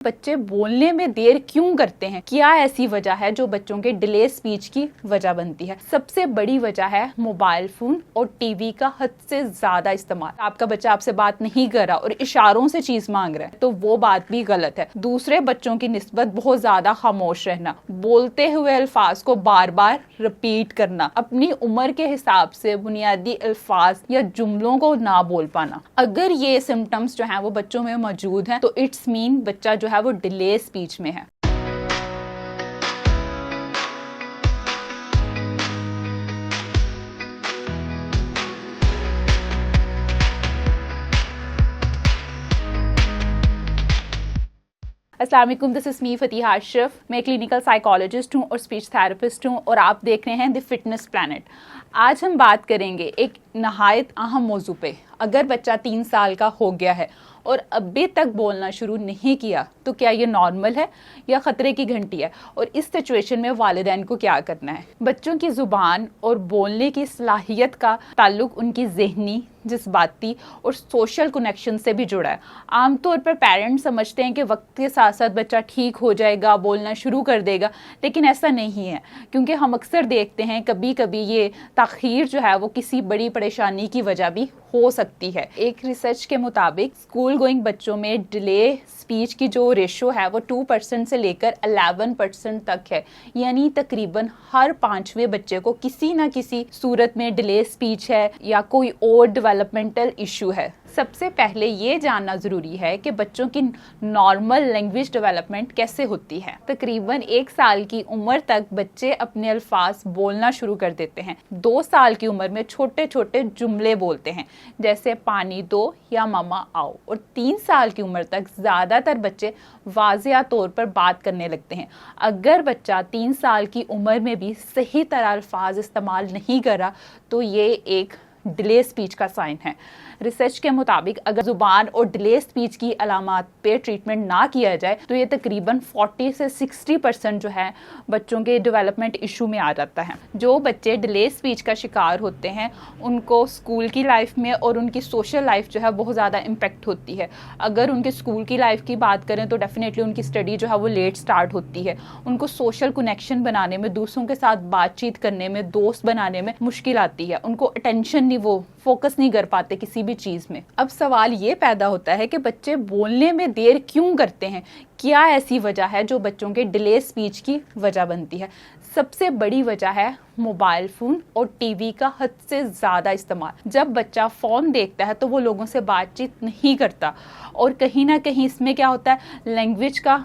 بچے بولنے میں دیر کیوں کرتے ہیں؟ کیا ایسی وجہ ہے جو بچوں کے ڈیلے اسپیچ کی وجہ بنتی ہے؟ سب سے بڑی وجہ ہے موبائل فون اور ٹی وی کا حد سے زیادہ استعمال۔ آپ کا بچہ آپ سے بات نہیں کر رہا اور اشاروں سے چیز مانگ رہا ہے تو وہ بات بھی غلط ہے۔ دوسرے بچوں کی نسبت بہت زیادہ خاموش رہنا، بولتے ہوئے الفاظ کو بار بار رپیٹ کرنا، اپنی عمر کے حساب سے بنیادی الفاظ یا جملوں کو نہ بول پانا، اگر یہ سمٹمز جو ہیں وہ بچوں میں موجود ہیں تو اٹس مین بچہ جو ہے وہ ڈیلے اسپیچ میں ہے۔ السلام علیکم، دس از می فتیحہ اشرف۔ میں کلینکل سائیکالوجسٹ ہوں اور اسپیچ تھراپسٹ ہوں اور آپ دیکھ رہے ہیں دی فٹنس پلانٹ۔ آج ہم بات کریں گے ایک نہایت اہم موضوع پہ۔ اگر بچہ 3 سال کا ہو گیا ہے اور ابھی تک بولنا شروع نہیں کیا تو کیا یہ نارمل ہے یا خطرے کی گھنٹی ہے، اور اس سچویشن میں والدین کو کیا کرنا ہے؟ بچوں کی زبان اور بولنے کی صلاحیت کا تعلق ان کی ذہنی، جذباتی اور سوشل کنیکشن سے بھی جڑا ہے۔ عام طور پر پیرنٹس سمجھتے ہیں کہ وقت کے ساتھ ساتھ بچہ ٹھیک ہو جائے گا، بولنا شروع کر دے گا، لیکن ایسا نہیں ہے، کیونکہ ہم اکثر دیکھتے ہیں کبھی کبھی یہ تاخیر جو ہے وہ کسی بڑی پریشانی کی وجہ بھی ہو سکتی ہے۔ ایک ریسرچ کے مطابق اسکول گوئنگ بچوں میں ڈیلے اسپیچ کی جو ریشو ہے وہ 2% سے لے کر 11% تک ہے، یعنی تقریباً ہر 5ویں بچے کو کسی نہ کسی صورت میں ڈیلے اسپیچ ہے یا کوئی اور ڈیولپمنٹل ایشو ہے۔ سب سے پہلے یہ جاننا ضروری ہے کہ بچوں کی نارمل لینگویج ڈیولپمنٹ کیسے ہوتی ہے۔ تقریباً 1 سال کی عمر تک بچے اپنے الفاظ بولنا شروع کر دیتے ہیں۔ 2 سال کی عمر میں چھوٹے چھوٹے جملے بولتے ہیں، جیسے پانی دو یا ماما آؤ، اور 3 سال کی عمر تک زیادہ تر بچے واضح طور پر بات کرنے لگتے ہیں۔ اگر بچہ 3 سال کی عمر میں بھی صحیح طرح الفاظ استعمال نہیں کر رہا تو یہ ایک ڈیلے اسپیچ کا سائن ہے۔ ریسرچ کے مطابق اگر زبان اور ڈیلے اسپیچ کی علامات پہ ٹریٹمنٹ نہ کیا جائے تو یہ تقریباً 40 سے 60% جو ہے بچوں کے ڈیولپمنٹ ایشو میں آ جاتا ہے۔ جو بچے ڈیلے اسپیچ کا شکار ہوتے ہیں ان کو اسکول کی لائف میں اور ان کی سوشل لائف جو ہے بہت زیادہ امپیکٹ ہوتی ہے۔ اگر ان کے اسکول کی لائف کی بات کریں تو ڈیفینیٹلی ان کی اسٹڈی جو ہے وہ لیٹ سٹارٹ ہوتی ہے، ان کو سوشل کنیکشن بنانے میں، دوسروں کے ساتھ بات چیت کرنے میں، دوست بنانے میں مشکل آتی ہے، ان کو اٹینشن نہیں، وہ فوکس نہیں کر پاتے کسی بھی چیز میں۔ اب سوال یہ پیدا ہوتا ہے کہ بچے بولنے میں دیر کیوں کرتے ہیں؟ کیا ایسی وجہ ہے جو بچوں کے ڈیلے اسپیچ کی وجہ بنتی ہے؟ سب سے بڑی وجہ ہے موبائل فون اور ٹی وی کا حد سے زیادہ استعمال۔ جب بچہ فون دیکھتا ہے تو وہ لوگوں سے بات چیت نہیں کرتا، اور کہیں نہ کہیں اس میں کیا ہوتا ہے، لینگویج کا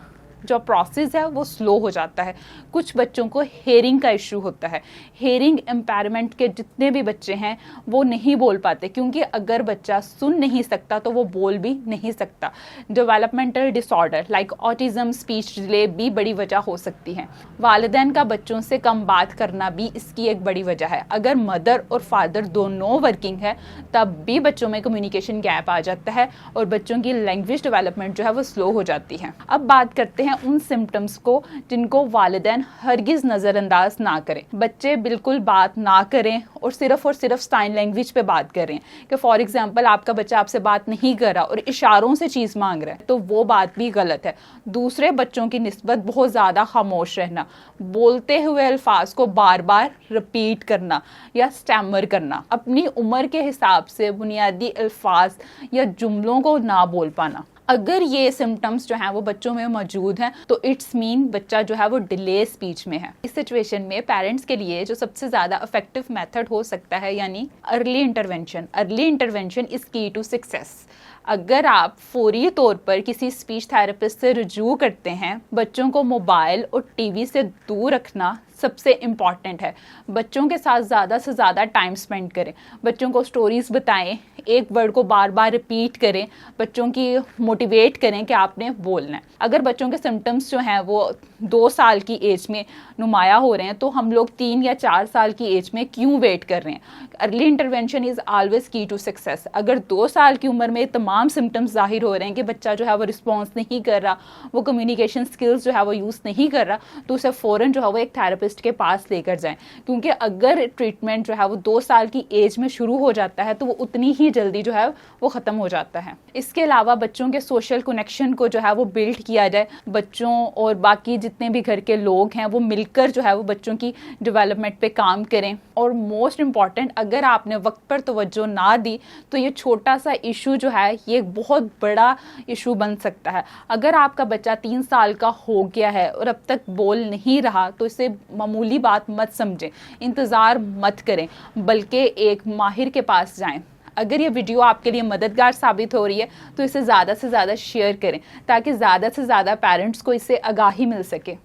جو پروسیس ہے وہ سلو ہو جاتا ہے۔ کچھ بچوں کو ہیئرنگ کا ایشو ہوتا ہے۔ ہیئرنگ امپیئرمنٹ کے جتنے بھی بچے ہیں وہ نہیں بول پاتے، کیونکہ اگر بچہ سن نہیں سکتا تو وہ بول بھی نہیں سکتا۔ Developmental disorder like autism, speech delay بھی بڑی وجہ ہو سکتی ہے۔ والدین کا بچوں سے کم بات کرنا بھی اس کی ایک بڑی وجہ ہے۔ اگر مدر اور فادر دونوں ورکنگ ہے تب بھی بچوں میں کمیونیکیشن گیپ آ جاتا ہے اور بچوں کی لینگویج ڈیولپمنٹ جو ہے وہ سلو ہو جاتی ہے۔ اب بات کرتے ہیں ان سمٹمز کو جن کو والدین ہرگز نظر انداز نہ کریں۔ بچے بالکل بات نہ کریں اور صرف سائن لینگویج پہ بات کریں، کہ فار ایگزامپل آپ کا بچہ آپ سے بات نہیں کر رہا اور اشاروں سے چیز مانگ رہا ہے تو وہ بات بھی غلط ہے۔ دوسرے بچوں کی نسبت بہت زیادہ خاموش رہنا، بولتے ہوئے الفاظ کو بار بار رپیٹ کرنا یا اسٹیمر کرنا، اپنی عمر کے حساب سے بنیادی الفاظ یا جملوں کو نہ بول پانا، اگر یہ سمٹمز جو ہیں وہ بچوں میں موجود ہیں تو اٹس مین بچہ جو ہے وہ ڈیلے اسپیچ میں ہے۔ اس سچویشن میں پیرنٹس کے لیے جو سب سے زیادہ افیکٹو میتھڈ ہو سکتا ہے یعنی ارلی انٹرونشن۔ ارلی انٹرونشن از کی ٹو سکسیس۔ اگر آپ فوری طور پر کسی اسپیچ تھراپسٹ سے رجوع کرتے ہیں، بچوں کو موبائل اور ٹی وی سے دور رکھنا سب سے امپورٹنٹ ہے۔ بچوں کے ساتھ زیادہ سے زیادہ ٹائم سپینڈ کریں، بچوں کو سٹوریز بتائیں، ایک ورڈ کو بار بار ریپیٹ کریں، بچوں کی موٹیویٹ کریں کہ آپ نے بولنا ہے۔ اگر بچوں کے سمٹمز جو ہیں وہ 2 سال کی ایج میں نمایاں ہو رہے ہیں تو ہم لوگ 3 یا 4 سال کی ایج میں کیوں ویٹ کر رہے ہیں؟ ارلی انٹرونشن از آلویز کی ٹو سکسیس۔ اگر 2 سال کی عمر میں تمام سمٹمز ظاہر ہو رہے ہیں کہ بچہ جو ہے وہ رسپانس نہیں کر رہا، وہ کمیونیکیشن سکلز جو ہے وہ یوز نہیں کر رہا، تو اسے فوراً جو ہے وہ ایک تھراپسٹ اسپیشلسٹ کے پاس لے کر جائیں, کیونکہ اگر ٹریٹمنٹ جو ہے وہ 2 سال کی ایج میں شروع ہو جاتا ہے تو وہ اتنی ہی جلدی جو ہے وہ ختم ہو جاتا ہے. اس کے علاوہ بچوں کے سوشل کنیکشن کو جو ہے وہ بلڈ کیا جائے, بچوں اور باقی جتنے بھی گھر کے لوگ ہیں وہ مل کر جو ہے وہ بچوں کی ڈیولپمنٹ پہ کام کریں. اور موسٹ امپورٹنٹ, اگر آپ نے وقت پر توجہ نہ دی تو یہ چھوٹا سا ایشو جو ہے یہ بہت بڑا ایشو بن سکتا ہے. اگر آپ کا بچہ 3 سال کا ہو گیا ہے اور اب تک بول نہیں رہا تو اسے معمولی بات مت سمجھیں, انتظار مت کریں, بلکہ ایک ماہر کے پاس جائیں. اگر یہ ویڈیو آپ کے لیے مددگار ثابت ہو رہی ہے تو اسے زیادہ سے زیادہ شیئر کریں تاکہ زیادہ سے زیادہ پیرنٹس کو اس سے آگاہی مل سکے.